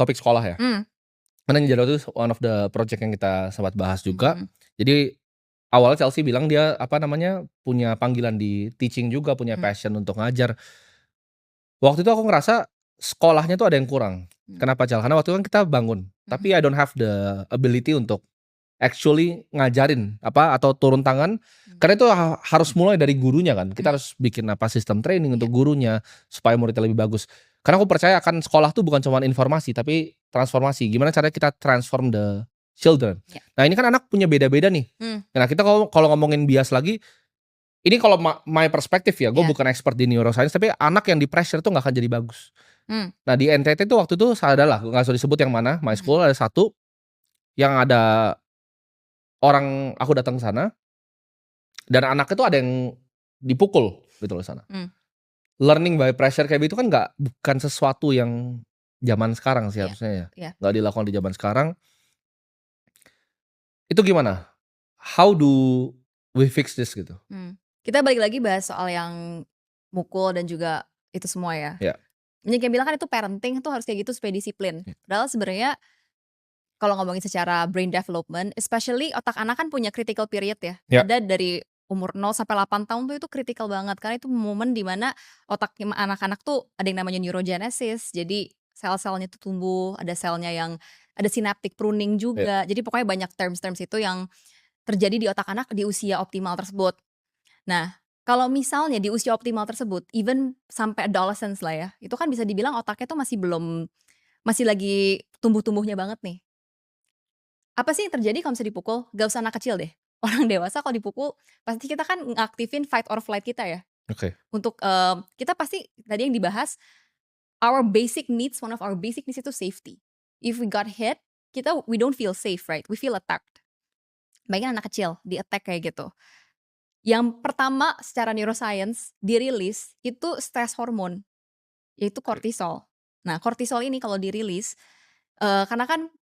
topik sekolah ya. Mmm. Karena Ninja itu one of the project yang kita sempat bahas juga. Mhm. Jadi awalnya Chelsea bilang dia punya panggilan di teaching juga, punya Mhm. passion untuk ngajar. Waktu itu aku ngerasa sekolahnya tuh ada yang kurang. Mmm. Kenapa, Chal? Karena waktu itu kan kita bangun, tapi Mhm. I don't have the ability untuk actually ngajarin atau turun tangan, karena itu harus mulai dari gurunya kan. Kita harus bikin sistem training Iya. untuk gurunya supaya muridnya lebih bagus. Karena aku percaya akan sekolah tuh bukan cuma informasi tapi transformasi. Gimana caranya kita transform the children. Iya. Nah, ini kan anak punya beda-beda nih. Nah, kita kalau ngomongin bias lagi, ini kalau my perspektif ya, gue Iya. bukan expert di neuroscience, tapi anak yang di pressure tuh nggak akan jadi bagus. Mmm. Nah, di NTT tuh waktu itu adalah, nggak usah disebut yang mana, my school ada satu yang ada orang, aku datang ke sana, dan anaknya tuh ada yang dipukul gitu loh sana. Mmm. Learning by pressure kayak gitu kan bukan sesuatu yang zaman sekarang sih Iya. harusnya ya, Iya. nggak dilakukan di zaman sekarang. Itu gimana? How do we fix this gitu? Kita balik lagi bahas soal yang mukul dan juga itu semua ya. Ya. Banyak yang bilang kan itu parenting tuh harus kayak gitu supaya disiplin. Padahal sebenarnya kalau ngomongin secara brain development, especially otak anak kan punya critical period ya. Ya. Ada dari umur 0 sampai 8 tahun tuh itu critical banget, karena itu momen di mana otak anak-anak tuh ada yang namanya neurogenesis. Jadi sel-selnya tuh tumbuh, ada selnya yang ada synaptic pruning juga. Jadi pokoknya banyak terms-terms itu yang terjadi di otak anak di usia optimal tersebut. Nah, kalau misalnya di usia optimal tersebut, even sampai adolescence lah ya, itu kan bisa dibilang otaknya tuh masih lagi tumbuh-tumbuhnya banget nih. Apa sih yang terjadi kalau misalnya dipukul? Gak usah anak kecil deh. Orang dewasa kalau dipukul, pasti kita kan ngaktifin fight or flight kita ya. Oke. Untuk kita pasti tadi yang dibahas, one of our basic needs itu safety. If we got hit, we don't feel safe, right? We feel attacked. Bayangin anak kecil di-attack kayak gitu. Yang pertama secara neuroscience dirilis itu stress hormone, yaitu kortisol. Nah, kortisol ini kalau dirilis, karena kan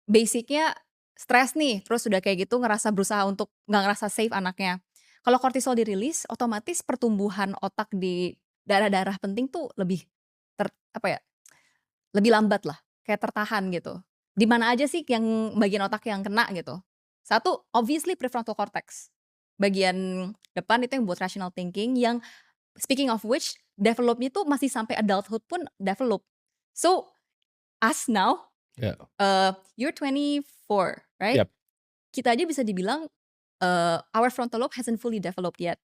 basic-nya stres nih, terus udah kayak gitu berusaha untuk nggak ngerasa safe anaknya. Kalau kortisol dirilis, otomatis pertumbuhan otak di daerah-daerah penting tuh lebih lebih lambat lah, kayak tertahan gitu. Di mana aja sih yang bagian otak yang kena gitu? Satu, obviously prefrontal cortex. Bagian depan itu yang buat rational thinking, yang speaking of which, develop-nya tuh masih sampai adulthood pun develop. So, us now, Ya. you're 24, right? Yap. Kita aja bisa dibilang, our frontal lobe hasn't fully developed yet.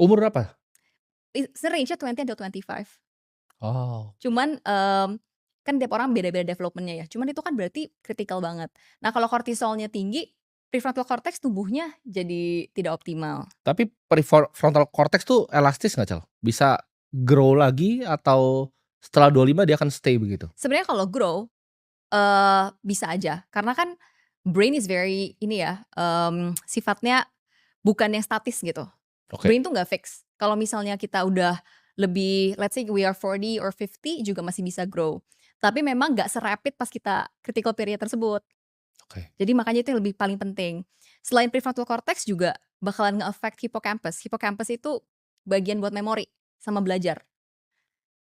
Umur berapa? Range-nya 20 until 25. Oh. Cuman, kan tiap orang beda-beda development-nya ya, cuman itu kan berarti kritikal banget. Nah, kalau kortisolnya tinggi, prefrontal cortex tumbuhnya jadi tidak optimal. Tapi prefrontal cortex tuh elastis nggak, Chal? Bisa grow lagi atau setelah 25 dia akan stay begitu? Sebenarnya kalau grow, bisa aja, karena kan brain is very sifatnya bukan yang statis gitu. Oke. Brain tuh nggak fix. Kalau misalnya kita udah lebih, let's say we are 40 or 50 juga masih bisa grow. Tapi memang nggak se-rapid pas kita critical period tersebut. Oke. Jadi makanya itu yang paling penting. Selain prefrontal cortex juga bakalan nge-affect hippocampus. Hippocampus itu bagian buat memori sama belajar.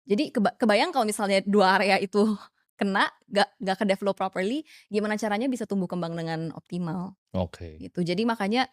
Jadi kebayang kalau misalnya dua area itu kena, nggak ke-develop properly, gimana caranya bisa tumbuh kembang dengan optimal. Oke. Gitu. Jadi makanya